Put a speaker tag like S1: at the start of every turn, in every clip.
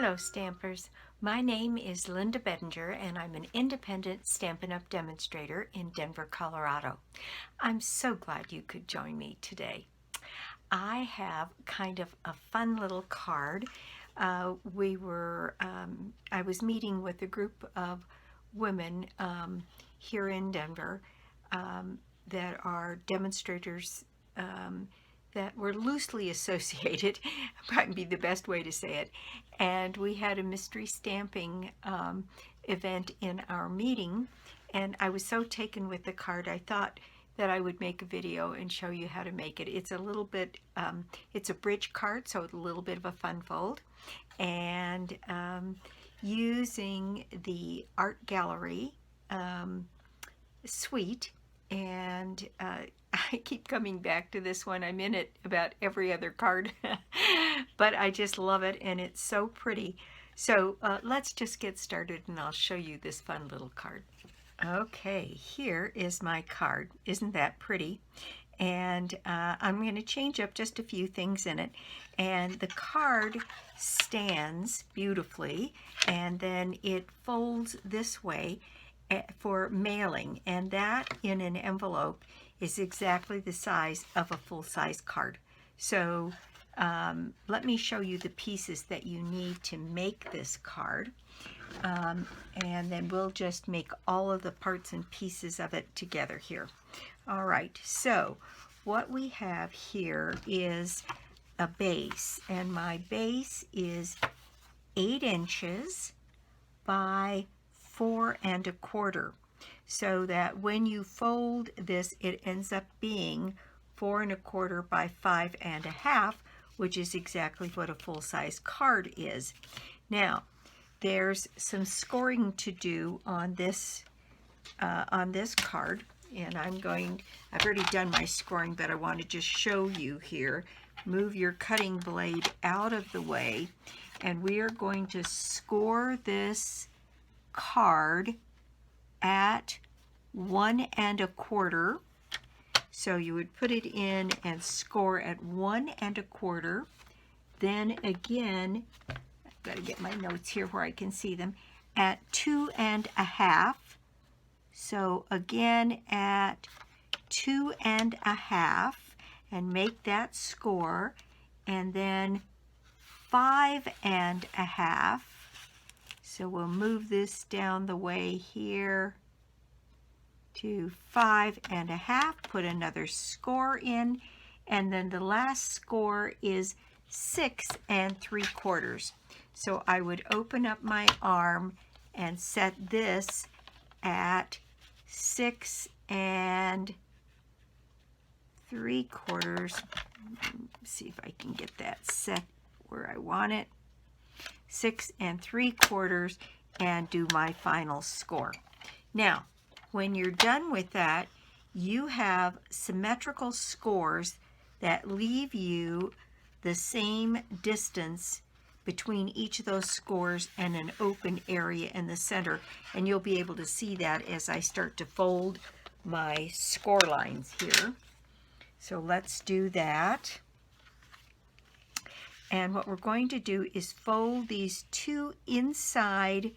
S1: Hello Stampers, my name is Linda Bedinger and I'm an independent Stampin' Up! Demonstrator in Denver, Colorado. I'm so glad you could join me today. I have kind of a fun little card. I was meeting with a group of women here in Denver that are demonstrators that were loosely associated, might be the best way to say it. And we had a mystery stamping event in our meeting, and I was so taken with the card, I thought that I would make a video and show you how to make it. It's a little bit, it's a bridge card, so it's a little bit of a fun fold. And using the art gallery suite, and I keep coming back to this one. I'm in it about every other card, but I just love it and it's so pretty. So let's just get started and I'll show you this fun little card. Okay, here is my card. Isn't that pretty? And I'm going to change up just a few things in it. And the card stands beautifully, and then it folds this way for mailing, and that in an envelope is exactly the size of a full-size card. So let me show you the pieces that you need to make this card, and then we'll just make all of the parts and pieces of it together here. All right, so what we have here is a base, and my base is 8 inches by 4 1/4, so that when you fold this, it ends up being 4 1/4 by 5 1/2, which is exactly what a full-size card is. Now, there's some scoring to do on this card, and I've already done my scoring, but I want to just show you here. Move your cutting blade out of the way, and we are going to score this card at 1 1/4. So you would put it in and score at 1 1/4. Then again, I've got to get my notes here where I can see them, at 2 1/2. So again at 2 1/2, and make that score, and then 5 1/2. So we'll move this down the way here to 5 1/2, put another score in, and then the last score is 6 3/4. So I would open up my arm and set this at 6 3/4. See if I can get that set where I want it. 6 3/4, and do my final score. Now, when you're done with that, you have symmetrical scores that leave you the same distance between each of those scores and an open area in the center, and you'll be able to see that as I start to fold my score lines here. So let's do that. And what we're going to do is fold these two inside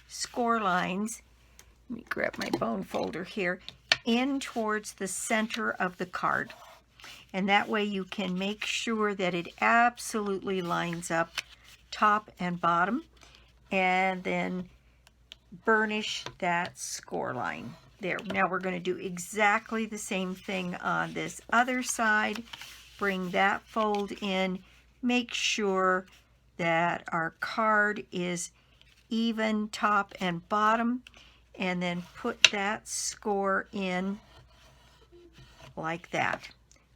S1: score lines, let me grab my bone folder here, in towards the center of the card. And that way you can make sure that it absolutely lines up top and bottom, and then burnish that score line. There. Now we're going to do exactly the same thing on this other side. Bring that fold in. Make sure that our card is even top and bottom, and then put that score in like that.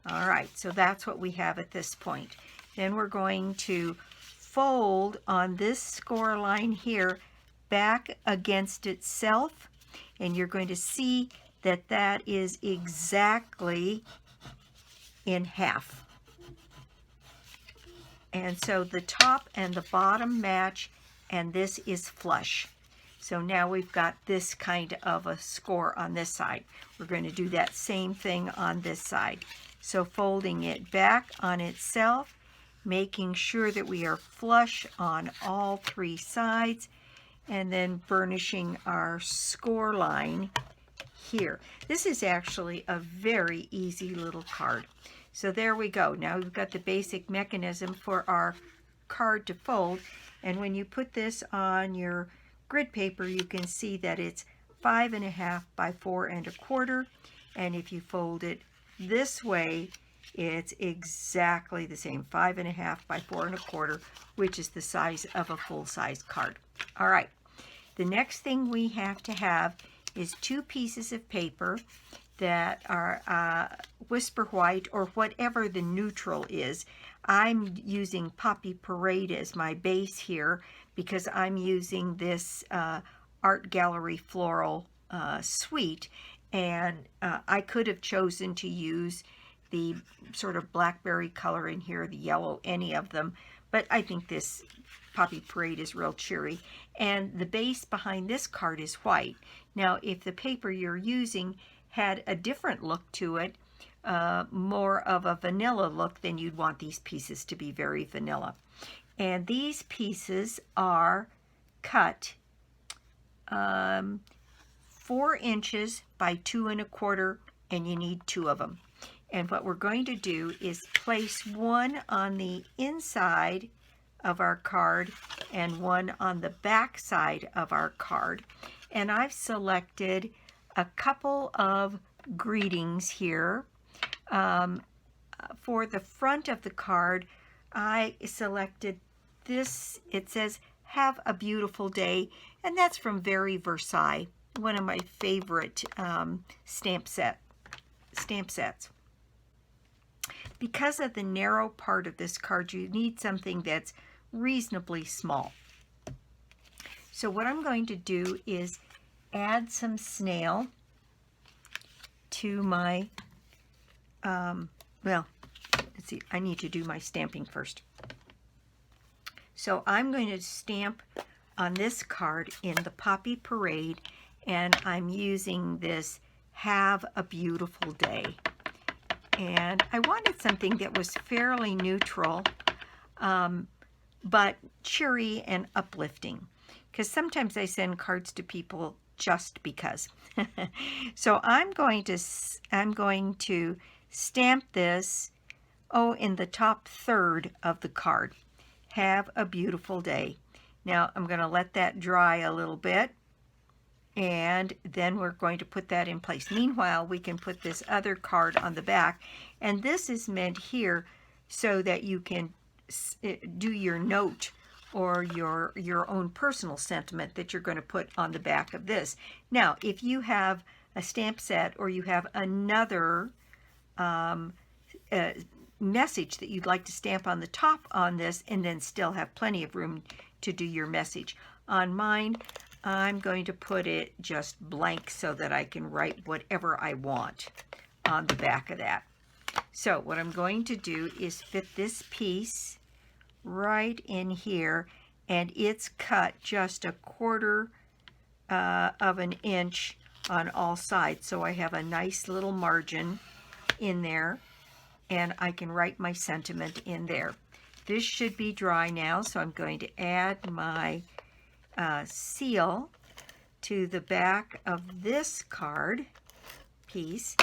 S1: All right, so that's what we have at this point. Then we're going to fold on this score line here back against itself, and you're going to see that that is exactly in half. And so the top and the bottom match, and this is flush. So now we've got this kind of a score on this side. We're going to do that same thing on this side. So folding it back on itself, making sure that we are flush on all three sides, and then burnishing our score line here. This is actually a very easy little card. So there we go. Now we've got the basic mechanism for our card to fold, and when you put this on your grid paper, you can see that it's 5.5 by 4.25, and if you fold it this way, it's exactly the same, 5.5 by 4.25, which is the size of a full-size card. All right, the next thing we have to have is 2 pieces of paper that are Whisper White or whatever the neutral is. I'm using Poppy Parade as my base here because I'm using this Art Gallery Floral suite, and I could have chosen to use the sort of blackberry color in here, the yellow, any of them, but I think this Poppy Parade is real cheery. And the base behind this card is white. Now, if the paper you're using had a different look to it, more of a vanilla look, then you'd want these pieces to be very vanilla. And these pieces are cut 4 inches by 2.25, and you need 2 of them. And what we're going to do is place one on the inside of our card and one on the back side of our card. And I've selected a couple of greetings here. For the front of the card, I selected this. It says, "Have a beautiful day," and that's from Very Versailles, one of my favorite stamp sets. Because of the narrow part of this card, you need something that's reasonably small. So what I'm going to do is add some snail to my, well, let's see, I need to do my stamping first. So I'm going to stamp on this card in the Poppy Parade, and I'm using this "Have a Beautiful Day." And I wanted something that was fairly neutral, but cheery and uplifting, because sometimes I send cards to people just because. So I'm going to stamp this, in the top third of the card. "Have a beautiful day." Now I'm going to let that dry a little bit, and then we're going to put that in place. Meanwhile, we can put this other card on the back, and this is meant here so that you can do your note or your own personal sentiment that you're going to put on the back of this. Now, if you have a stamp set or you have another message that you'd like to stamp on the top on this, and then still have plenty of room to do your message. On mine, I'm going to put it just blank so that I can write whatever I want on the back of that. So what I'm going to do is fit this piece right in here, and it's cut just 1/4 of an inch on all sides, so I have a nice little margin in there, and I can write my sentiment in there. This should be dry now, so I'm going to add my seal to the back of this card piece,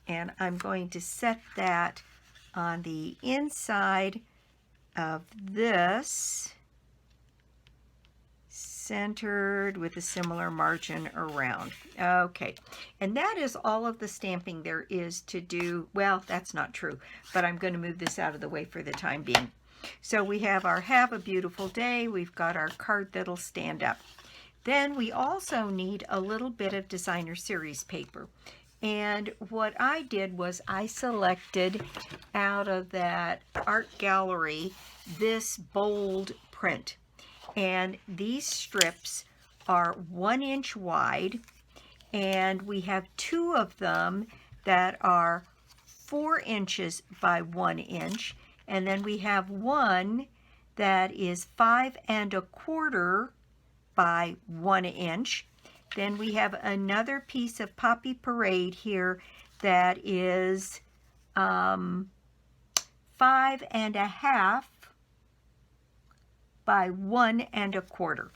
S1: and I'm going to set that on the inside of this, centered with a similar margin around. Okay, and that is all of the stamping there is to do. Well, that's not true, but I'm going to move this out of the way for the time being. So we have our "Have a Beautiful Day." We've got our card that'll stand up. Then we also need a little bit of designer series paper. And what I did was I selected out of that Art Gallery this bold print. And these strips are 1 inch wide, and we have 2 of them that are 4 inches by 1 inch. And then we have one that is 5 1/4 by 1 inch. Then we have another piece of Poppy Parade here that is 5 1/2 by 1 1/4.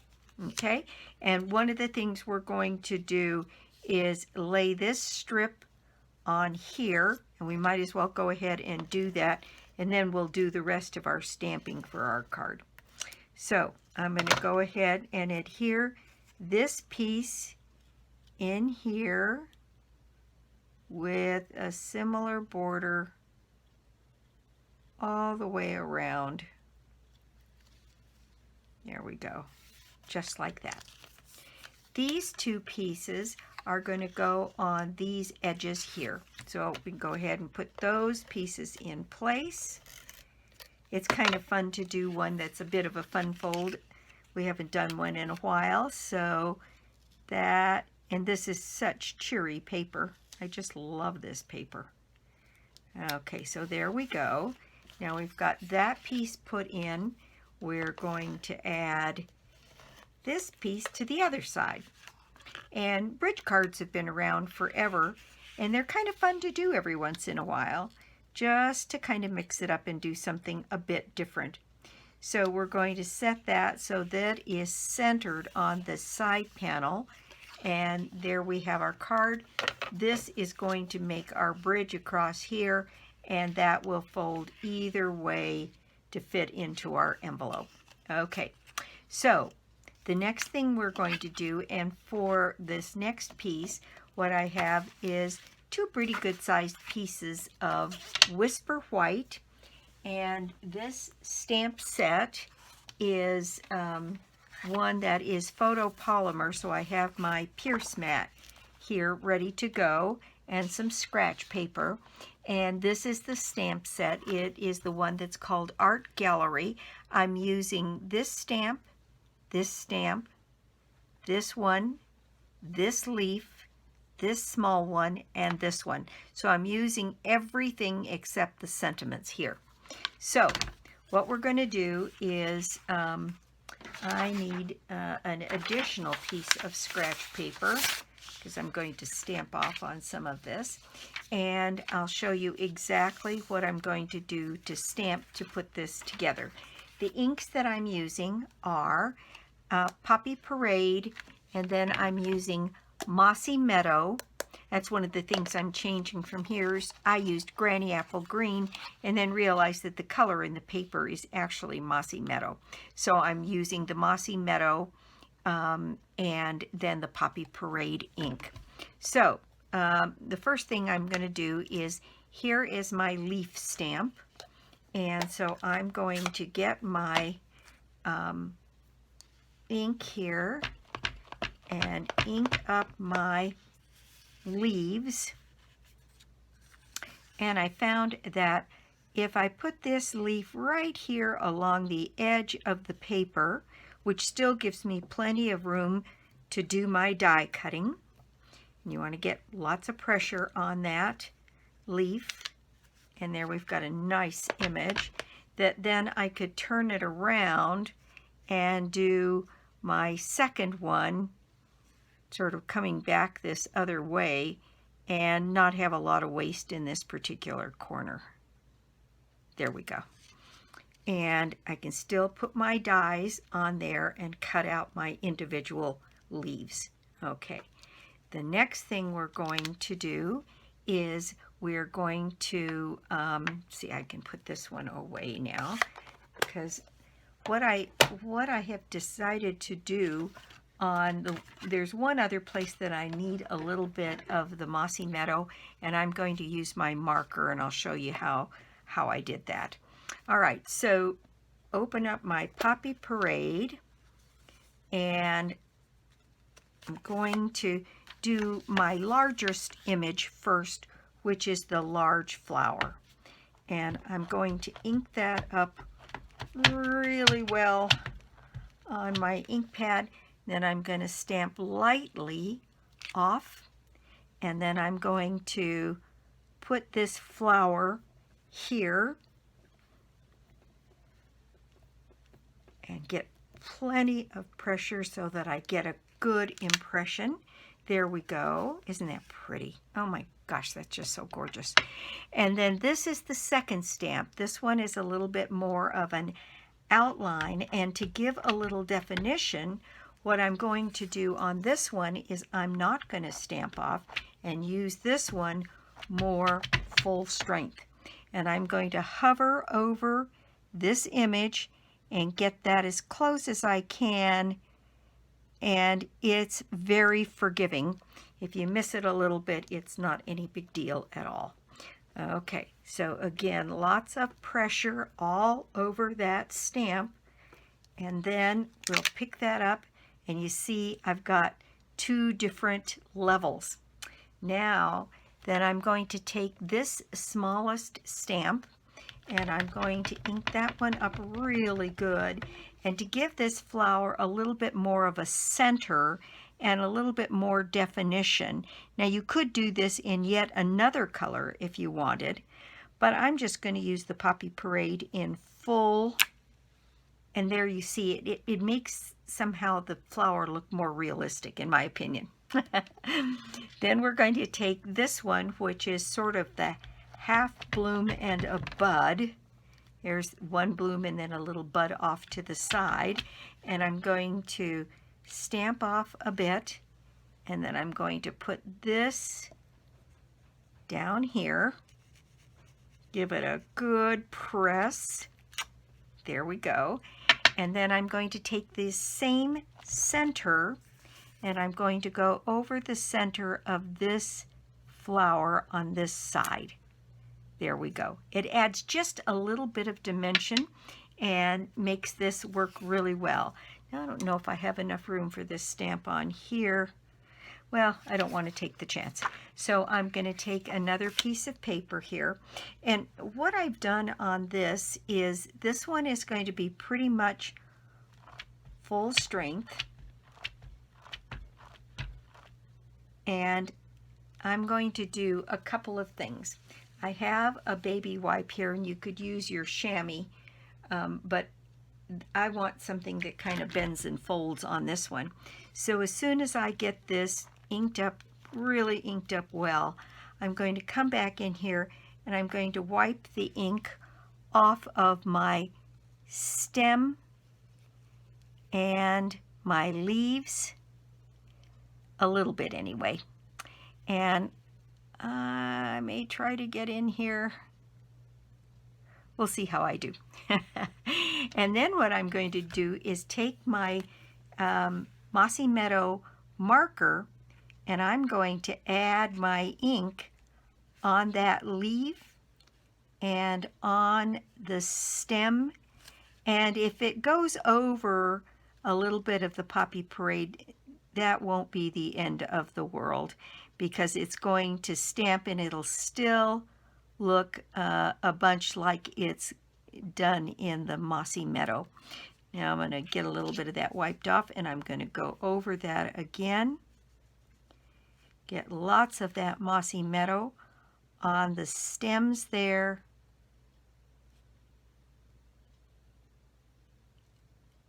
S1: Okay, and one of the things we're going to do is lay this strip on here, and we might as well go ahead and do that, and then we'll do the rest of our stamping for our card. So I'm going to go ahead and adhere this piece in here with a similar border all the way around. There we go, just like that. These two pieces are going to go on these edges here. So we can go ahead and put those pieces in place. It's kind of fun to do one that's a bit of a fun fold. We haven't done one in a while, so that, and this is such cheery paper. I just love this paper. Okay, so there we go. Now we've got that piece put in. We're going to add this piece to the other side. And bridge cards have been around forever, and they're kind of fun to do every once in a while, just to kind of mix it up and do something a bit different. So we're going to set that so that is centered on the side panel, and there we have our card. This is going to make our bridge across here, and that will fold either way to fit into our envelope. Okay, so the next thing we're going to do, and for this next piece, what I have is two pretty good sized pieces of Whisper White, and this stamp set is one that is photopolymer, so I have my Pierce mat here ready to go and some scratch paper, and this is the stamp set. It is the one that's called Art Gallery. I'm using this stamp, this one, this leaf, this small one, and this one. So I'm using everything except the sentiments here. So what we're going to do is I need an additional piece of scratch paper because I'm going to stamp off on some of this, and I'll show you exactly what I'm going to do to stamp to put this together. The inks that I'm using are Poppy Parade, and then I'm using Mossy Meadow. That's one of the things I'm changing from here. I used Granny Apple Green and then realized that the color in the paper is actually Mossy Meadow. So I'm using the Mossy Meadow and then the Poppy Parade ink. So the first thing I'm going to do is, here is my leaf stamp. And so I'm going to get my ink here and ink up my leaves, and I found that if I put this leaf right here along the edge of the paper, which still gives me plenty of room to do my die cutting, and you want to get lots of pressure on that leaf, and there we've got a nice image, that then I could turn it around and do my second one sort of coming back this other way and not have a lot of waste in this particular corner. There we go. And I can still put my dies on there and cut out my individual leaves. Okay, the next thing we're going to do is we're going to, see, I can put this one away now, because what I have decided to do on there's one other place that I need a little bit of the Mossy Meadow, and I'm going to use my marker, and I'll show you how I did that. All right, so open up my Poppy Parade, and I'm going to do my largest image first, which is the large flower. And I'm going to ink that up really well on my ink pad. Then I'm going to stamp lightly off, and then I'm going to put this flower here and get plenty of pressure so that I get a good impression. There we go. Isn't that pretty? Oh my gosh, that's just so gorgeous. And then this is the second stamp. This one is a little bit more of an outline, and to give a little definition, what I'm going to do on this one is I'm not going to stamp off and use this one more full strength. And I'm going to hover over this image and get that as close as I can, and it's very forgiving. If you miss it a little bit, it's not any big deal at all. Okay, so again, lots of pressure all over that stamp, and then we'll pick that up, and you see I've got two different levels. Now then I'm going to take this smallest stamp, and I'm going to ink that one up really good, and to give this flower a little bit more of a center and a little bit more definition. Now you could do this in yet another color if you wanted, but I'm just going to use the Poppy Parade in full, and there you see it. It makes somehow the flower look more realistic, in my opinion. Then we're going to take this one, which is sort of the half bloom and a bud. There's one bloom and then a little bud off to the side, and I'm going to stamp off a bit, and then I'm going to put this down here, give it a good press. There we go. And then I'm going to take this same center, and I'm going to go over the center of this flower on this side. There we go. It adds just a little bit of dimension and makes this work really well. Now, I don't know if I have enough room for this stamp on here. Well, I don't want to take the chance. So I'm going to take another piece of paper here. And what I've done on this is, this one is going to be pretty much full strength. And I'm going to do a couple of things. I have a baby wipe here, and you could use your chamois, but I want something that kind of bends and folds on this one. So as soon as I get this inked up, really inked up well, I'm going to come back in here, and I'm going to wipe the ink off of my stem and my leaves, a little bit anyway. And I may try to get in here. We'll see how I do. And then what I'm going to do is take my Mossy Meadow marker, and I'm going to add my ink on that leaf and on the stem. And if it goes over a little bit of the Poppy Parade, that won't be the end of the world, because it's going to stamp and it'll still look a bunch like it's done in the Mossy Meadow. Now I'm going to get a little bit of that wiped off, and I'm going to go over that again. Get lots of that Mossy Meadow on the stems there.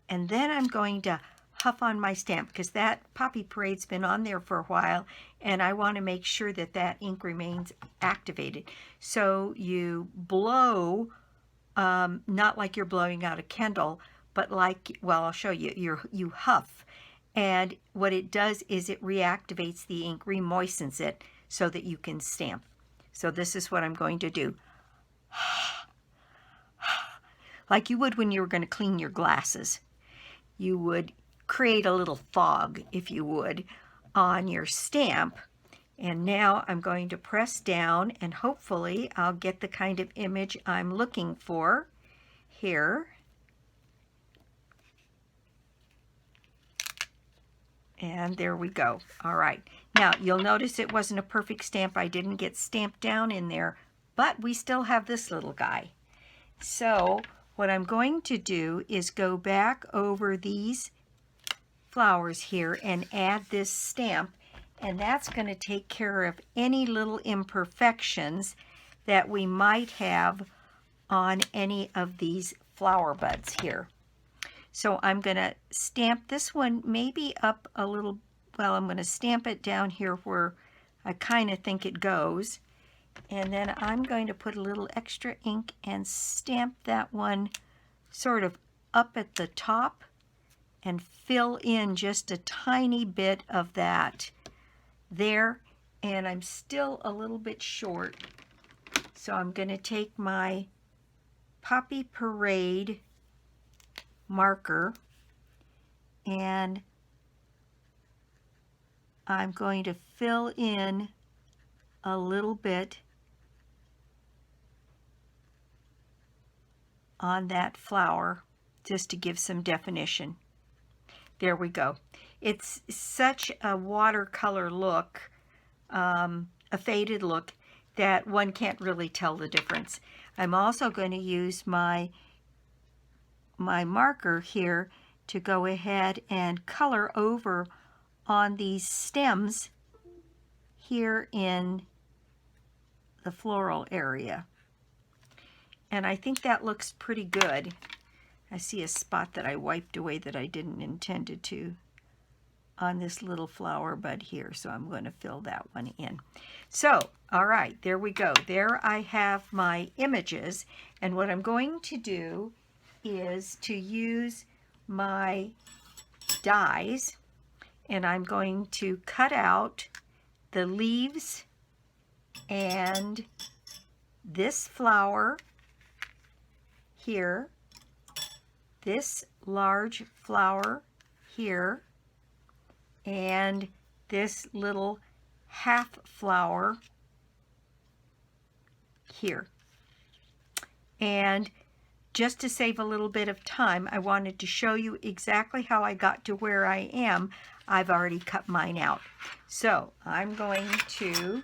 S1: And then I'm going to huff on my stamp, because that Poppy Parade's been on there for a while, and I want to make sure that that ink remains activated. So you blow, not like you're blowing out a candle, but like, well, I'll show you, you huff. And what it does is it reactivates the ink, remoistens it so that you can stamp. So this is what I'm going to do. Like you would when you were going to clean your glasses. You would create a little fog, if you would, on your stamp. And now I'm going to press down, and hopefully I'll get the kind of image I'm looking for here. And there we go. All right. Now you'll notice it wasn't a perfect stamp. I didn't get stamped down in there, but we still have this little guy. So what I'm going to do is go back over these flowers here and add this stamp, and that's going to take care of any little imperfections that we might have on any of these flower buds here. So I'm going to stamp this one maybe up a little, well, I'm going to stamp it down here where I kind of think it goes, and then I'm going to put a little extra ink and stamp that one sort of up at the top and fill in just a tiny bit of that there. And I'm still a little bit short. So I'm going to take my Poppy Parade marker and I'm going to fill in a little bit on that flower just to give some definition. There we go. It's such a watercolor look, a faded look, that one can't really tell the difference. I'm also going to use my marker here to go ahead and color over on these stems here in the floral area. And I think that looks pretty good. I see a spot that I wiped away that I didn't intend to on this little flower bud here, so I'm going to fill that one in. So, all right, there we go. There I have my images, and what I'm going to do is to use my dies, and I'm going to cut out the leaves and this flower here, this large flower here, and this little half flower here. And just to save a little bit of time, I wanted to show you exactly how I got to where I am. I've already cut mine out. So I'm going to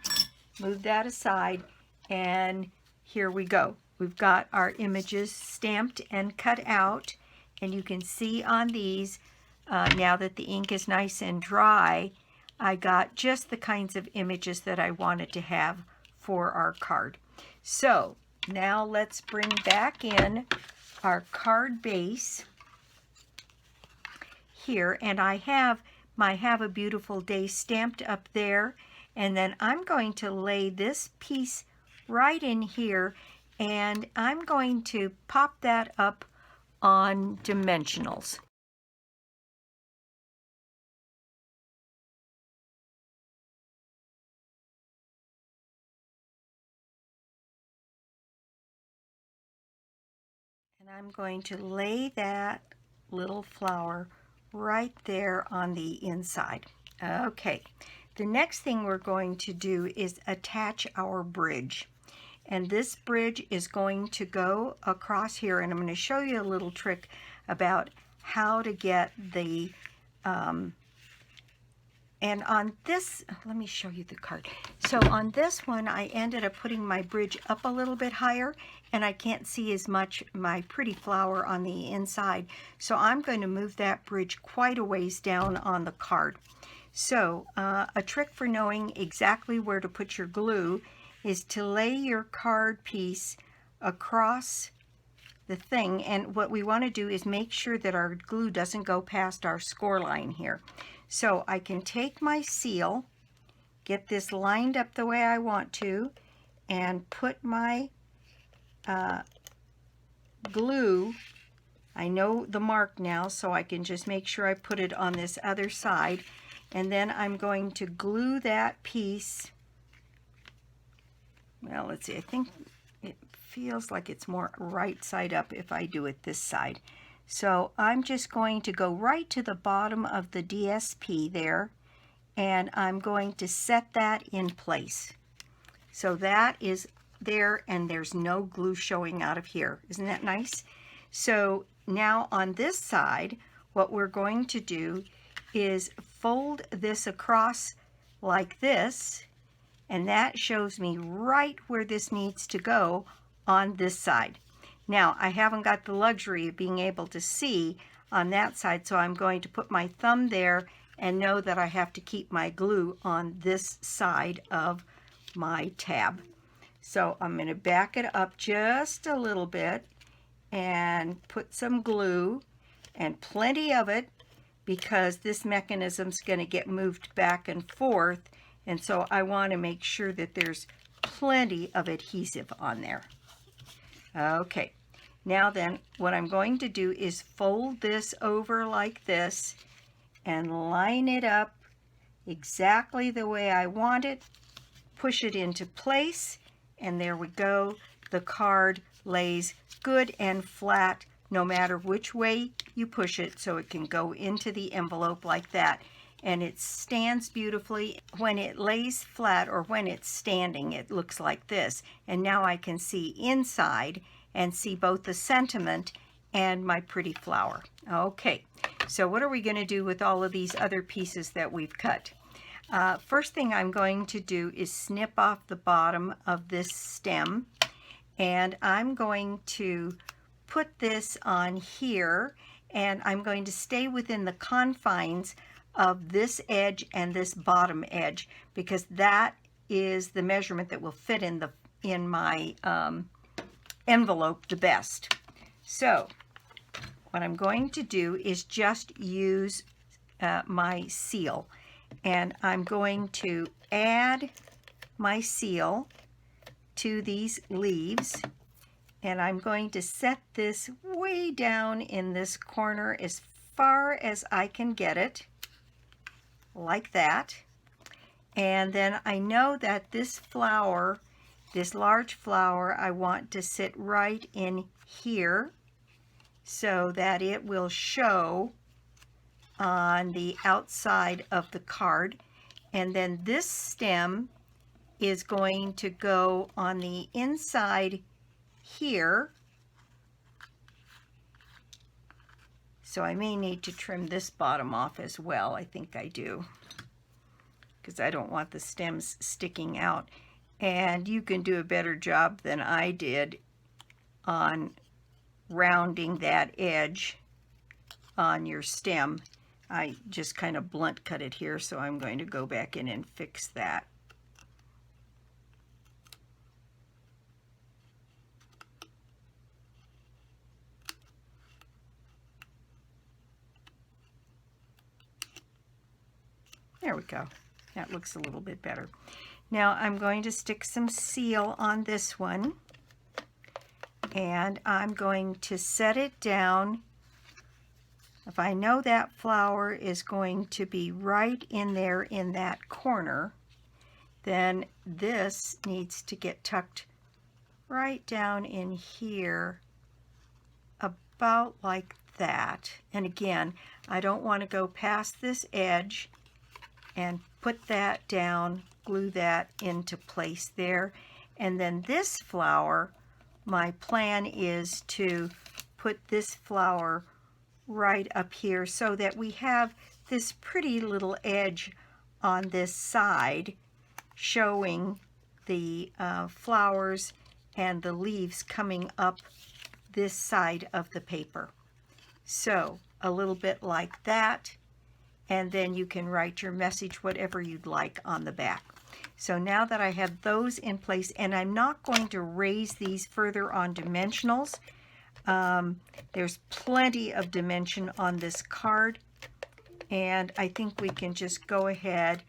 S1: move that aside, and here we go. We've got our images stamped and cut out, and you can see on these, now that the ink is nice and dry, I got just the kinds of images that I wanted to have for our card. So now let's bring back in our card base here, and I have my Have a Beautiful Day stamped up there, and then I'm going to lay this piece right in here, and I'm going to pop that up on dimensionals. And I'm going to lay that little flower right there on the inside. Okay, the next thing we're going to do is attach our bridge. And this bridge is going to go across here, and I'm going to show you a little trick about how to get the, and on this, let me show you the card. So on this one, I ended up putting my bridge up a little bit higher, and I can't see as much my pretty flower on the inside. So I'm going to move that bridge quite a ways down on the card. So a trick for knowing exactly where to put your glue is to lay your card piece across the thing, and what we want to do is make sure that our glue doesn't go past our score line here. So I can take my seal, get this lined up the way I want to, and put my glue. I know the mark now, so I can just make sure I put it on this other side, and then I'm going to glue that piece. Well, let's see, I think it feels like it's more right side up if I do it this side. So I'm just going to go right to the bottom of the DSP there, and I'm going to set that in place. So that is there, and there's no glue showing out of here. Isn't that nice? So now on this side, what we're going to do is fold this across like this, and that shows me right where this needs to go on this side. Now, I haven't got the luxury of being able to see on that side, so I'm going to put my thumb there and know that I have to keep my glue on this side of my tab. So I'm going to back it up just a little bit and put some glue, and plenty of it, because this mechanism's going to get moved back and forth, and so I want to make sure that there's plenty of adhesive on there. Okay, Now then, what I'm going to do is fold this over like this and line it up exactly the way I want it, push it into place, and there we go. The card lays good and flat no matter which way you push it, so it can go into the envelope like that. And it stands beautifully. When it lays flat, or when it's standing, it looks like this. And now I can see inside and see both the sentiment and my pretty flower. Okay, so what are we going to do with all of these other pieces that we've cut? First thing I'm going to do is snip off the bottom of this stem, and I'm going to put this on here, and I'm going to stay within the confines of this edge and this bottom edge, because that is the measurement that will fit in my envelope the best. So what I'm going to do is just use my seal, and I'm going to add my seal to these leaves, and I'm going to set this way down in this corner as far as I can get it, like that. And then I know that this flower, this large flower, I want to sit right in here so that it will show on the outside of the card. And then this stem is going to go on the inside here. So I may need to trim this bottom off as well. I think I do, because I don't want the stems sticking out. And you can do a better job than I did on rounding that edge on your stem. I just kind of blunt cut it here, so I'm going to go back in and fix that. There we go. That looks a little bit better. Now I'm going to stick some seal on this one, and I'm going to set it down. If I know that flower is going to be right in there in that corner, then this needs to get tucked right down in here, about like that. And again, I don't want to go past this edge, and put that down, glue that into place there. And then this flower, my plan is to put this flower right up here so that we have this pretty little edge on this side showing the flowers and the leaves coming up this side of the paper. So a little bit like that, and then you can write your message, whatever you'd like, on the back. So now that I have those in place, and I'm not going to raise these further on dimensionals. There's plenty of dimension on this card, and I think we can just go ahead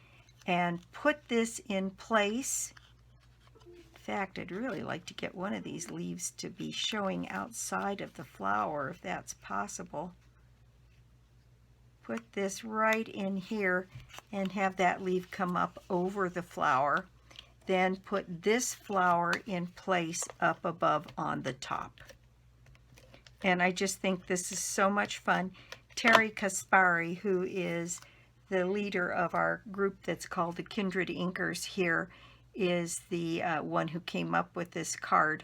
S1: and put this in place. In fact, I'd really like to get one of these leaves to be showing outside of the flower, if that's possible. Put this right in here and have that leaf come up over the flower. Then put this flower in place up above on the top. And I just think this is so much fun. Terry Kaspari, who is the leader of our group that's called the Kindred Inkers here, is the one who came up with this card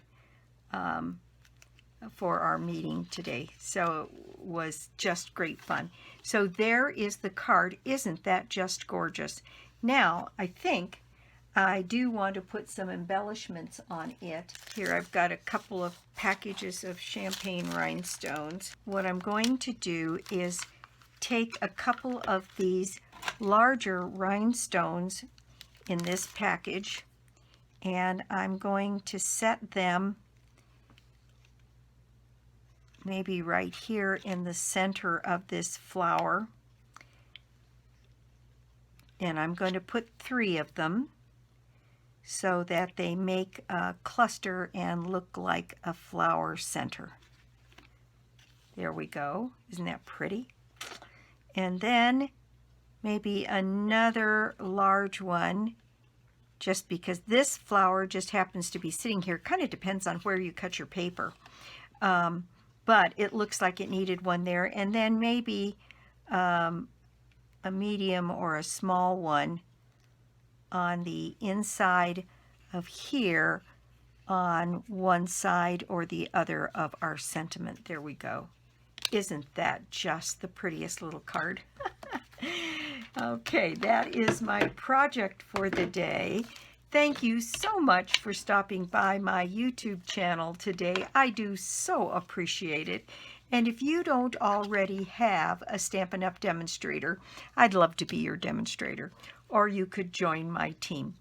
S1: for our meeting today. So it was just great fun. So there is the card. Isn't that just gorgeous? Now, I think I do want to put some embellishments on it. Here I've got a couple of packages of champagne rhinestones. What I'm going to do is take a couple of these larger rhinestones in this package, and I'm going to set them maybe right here in the center of this flower. And I'm going to put 3 of them so that they make a cluster and look like a flower center. There we go. Isn't that pretty? And then maybe another large one, just because this flower just happens to be sitting here. Kind of depends on where you cut your paper. But it looks like it needed one there. And then maybe a medium or a small one on the inside of here on one side or the other of our sentiment. There we go. Isn't that just the prettiest little card? Okay, that is my project for the day. Thank you so much for stopping by my YouTube channel today. I do so appreciate it. And if you don't already have a Stampin' Up! Demonstrator, I'd love to be your demonstrator, or you could join my team.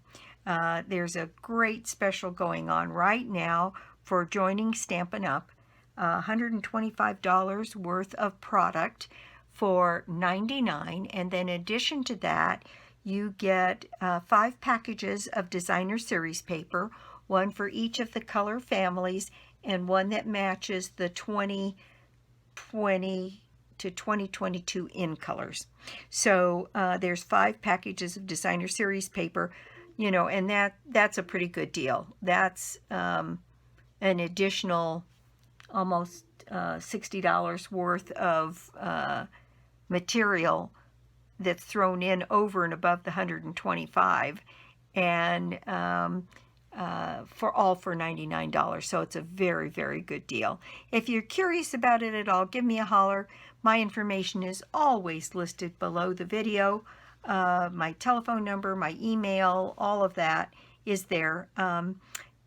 S1: There's a great special going on right now for joining Stampin' Up! $125 worth of product for $99, and then in addition to that, you get 5 packages of designer series paper, one for each of the color families, and one that matches the 2020 to 2022 in colors. So there's 5 packages of designer series paper, you know, and that's a pretty good deal. That's an additional almost $60 worth of material that's thrown in over and above the 125, and for $99. So it's a very, very good deal. If you're curious about it at all, give me a holler. My information is always listed below the video. My telephone number, my email, all of that is there.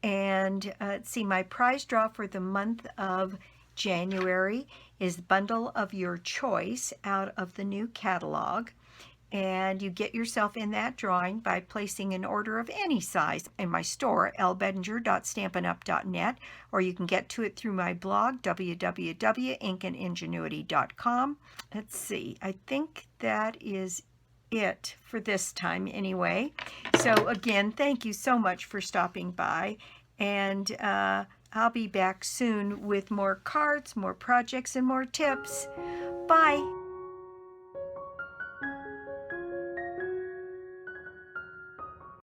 S1: Let's see, my prize draw for the month of January is Bundle of Your Choice out of the new catalog. And you get yourself in that drawing by placing an order of any size in my store, lbedinger.stampinup.net, or you can get to it through my blog, www.inkandingenuity.com. Let's see, I think that is it for this time anyway. So again, thank you so much for stopping by, and I'll be back soon with more cards, more projects, and more tips. Bye.